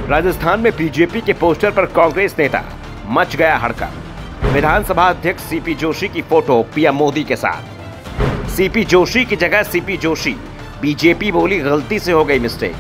राजस्थान में बीजेपी के पोस्टर पर कांग्रेस नेता, मच गया हड़कंप। विधानसभा अध्यक्ष सीपी जोशी की फोटो पीएम मोदी के साथ। सीपी जोशी की जगह सीपी जोशी, बीजेपी बोली गलती से हो गई मिस्टेक।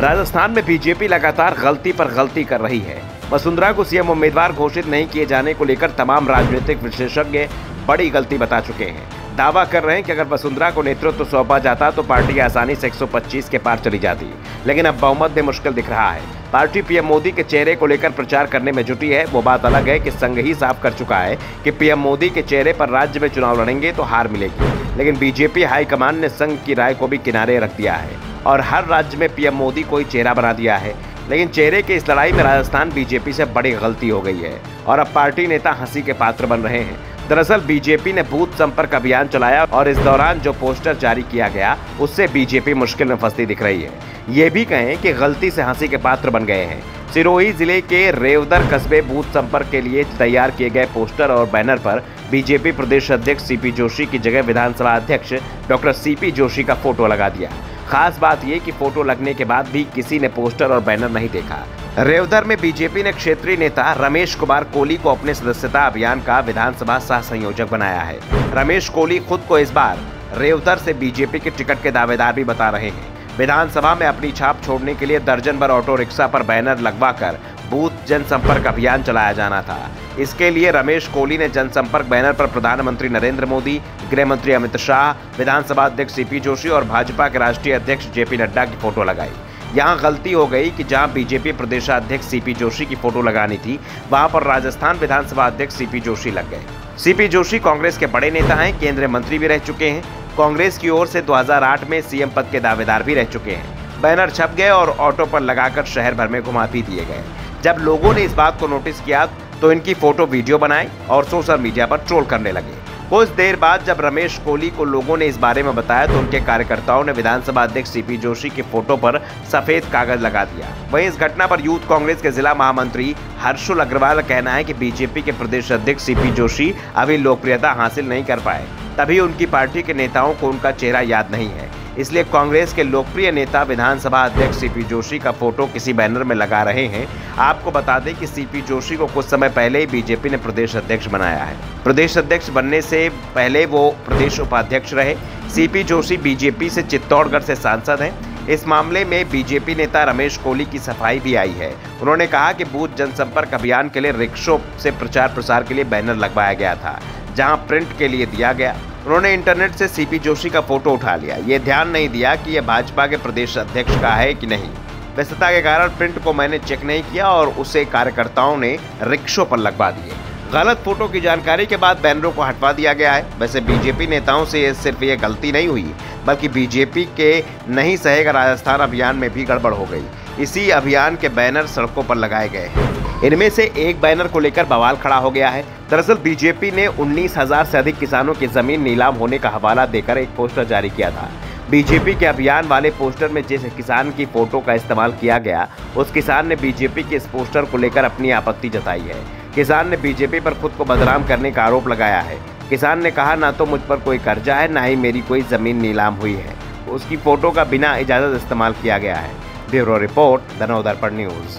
राजस्थान में बीजेपी लगातार गलती पर गलती कर रही है। वसुंधरा को सीएम उम्मीदवार घोषित नहीं किए जाने को लेकर तमाम राजनीतिक विशेषज्ञ बड़ी गलती बता चुके हैं। दावा कर रहे हैं कि अगर वसुंधरा को नेतृत्व सौंपा जाता तो पार्टी आसानी से 125 के पार चली जाती, लेकिन अब बहुमत में मुश्किल दिख रहा है। पार्टी पीएम मोदी के चेहरे को लेकर प्रचार करने में जुटी है। वो बात अलग है कि संघ ही साफ कर चुका है कि पीएम मोदी के चेहरे पर राज्य में चुनाव लड़ेंगे तो हार मिलेगी, लेकिन बीजेपी हाईकमान ने संघ की राय को भी किनारे रख दिया है और हर राज्य में पीएम मोदी को ही चेहरा बना दिया है। लेकिन चेहरे की इस लड़ाई में राजस्थान बीजेपी से बड़ी गलती हो गई है और अब पार्टी नेता हंसी के पात्र बन रहे हैं। दरअसल बीजेपी ने बूथ संपर्क अभियान चलाया और इस दौरान जो पोस्टर जारी किया गया उससे बीजेपी मुश्किल में फंसती दिख रही है। ये भी कहें कि गलती से हंसी के पात्र बन गए हैं। सिरोही जिले के रेवदर कस्बे बूथ संपर्क के लिए तैयार किए गए पोस्टर और बैनर पर बीजेपी प्रदेश अध्यक्ष सीपी जोशी की जगह विधानसभा अध्यक्ष डॉक्टर सीपी जोशी का फोटो लगा दिया। खास बात यह कि फोटो लगने के बाद भी किसी ने पोस्टर और बैनर नहीं देखा। रेवदर में बीजेपी ने क्षेत्रीय नेता रमेश कुमार कोली को अपने सदस्यता अभियान का विधानसभा सह संयोजक बनाया है। रमेश कोली खुद को इस बार रेवदर से बीजेपी के टिकट के दावेदार भी बता रहे हैं। विधानसभा में अपनी छाप छोड़ने के लिए दर्जन भर ऑटो रिक्शा पर बैनर लगवाकर बूथ जनसंपर्क अभियान चलाया जाना था। इसके लिए रमेश कोली ने जनसंपर्क बैनर पर प्रधानमंत्री नरेंद्र मोदी, गृह मंत्री अमित शाह, विधानसभा अध्यक्ष सीपी जोशी और भाजपा के राष्ट्रीय अध्यक्ष जेपी नड्डा की फोटो लगाई। यहाँ गलती हो गई कि जहां बीजेपी प्रदेशाध्यक्ष सीपी जोशी की फोटो लगानी थी, वहां पर राजस्थान विधानसभा अध्यक्ष सीपी जोशी लग गए। सीपी जोशी कांग्रेस के बड़े नेता हैं, केंद्रीय मंत्री भी रह चुके हैं। कांग्रेस की ओर से 2008 में सीएम पद के दावेदार भी रह चुके हैं। बैनर छप गए और ऑटो पर लगाकर शहर भर में घुमा भी दिए गए। जब लोगों ने इस बात को नोटिस किया तो इनकी फोटो वीडियो बनाई और सोशल मीडिया पर ट्रोल करने लगे। कुछ देर बाद जब रमेश कोली को लोगों ने इस बारे में बताया तो उनके कार्यकर्ताओं ने विधानसभा अध्यक्ष सीपी जोशी की फोटो पर सफेद कागज लगा दिया। वहीं इस घटना पर यूथ कांग्रेस के जिला महामंत्री हर्षुल अग्रवाल का कहना है कि बीजेपी के प्रदेश अध्यक्ष सीपी जोशी अभी लोकप्रियता हासिल नहीं कर पाए, तभी उनकी पार्टी के नेताओं को उनका चेहरा याद नहीं है। इसलिए कांग्रेस के लोकप्रिय नेता विधानसभा अध्यक्ष सीपी जोशी का फोटो किसी बैनर में लगा रहे हैं। आपको बता दें कि सीपी जोशी को कुछ समय पहले ही बीजेपी ने प्रदेश अध्यक्ष बनाया है। प्रदेश अध्यक्ष बनने से पहले वो प्रदेश उपाध्यक्ष रहे। सीपी जोशी बीजेपी से चित्तौड़गढ़ से सांसद हैं। इस मामले में बीजेपी नेता रमेश कोली की सफाई भी आई है। उन्होंने कहा कि बूथ जनसंपर्क अभियान के लिए रिक्शों से प्रचार प्रसार के लिए बैनर लगवाया गया था, जहां प्रिंट के लिए दिया गया। उन्होंने इंटरनेट से सीपी जोशी का फोटो उठा लिया। ये ध्यान नहीं दिया कि यह भाजपा के प्रदेश अध्यक्ष का है कि नहीं। व्यस्तता के कारण प्रिंट को मैंने चेक नहीं किया और उसे कार्यकर्ताओं ने रिक्शों पर लगवा दिए। गलत फोटो की जानकारी के बाद बैनरों को हटवा दिया गया है। वैसे बीजेपी नेताओं से सिर्फ ये गलती नहीं हुई, बल्कि बीजेपी के नहीं सहेगा राजस्थान अभियान में भी गड़बड़ हो गई। इसी अभियान के बैनर सड़कों पर लगाए गए हैं। इनमें से एक बैनर को लेकर बवाल खड़ा हो गया है। दरअसल बीजेपी ने 19,000 से अधिक किसानों की जमीन नीलाम होने का हवाला देकर एक पोस्टर जारी किया था। बीजेपी के अभियान वाले पोस्टर में जिस किसान की फोटो का इस्तेमाल किया गया, उस किसान ने बीजेपी के इस पोस्टर को लेकर अपनी आपत्ति जताई है। किसान ने बीजेपी पर खुद को बदनाम करने का आरोप लगाया है। किसान ने कहा, ना तो मुझ पर कोई कर्जा है, ना ही मेरी कोई जमीन नीलाम हुई है। उसकी फोटो का बिना इजाजत इस्तेमाल किया गया है। Bureau report, the Navdarpan news.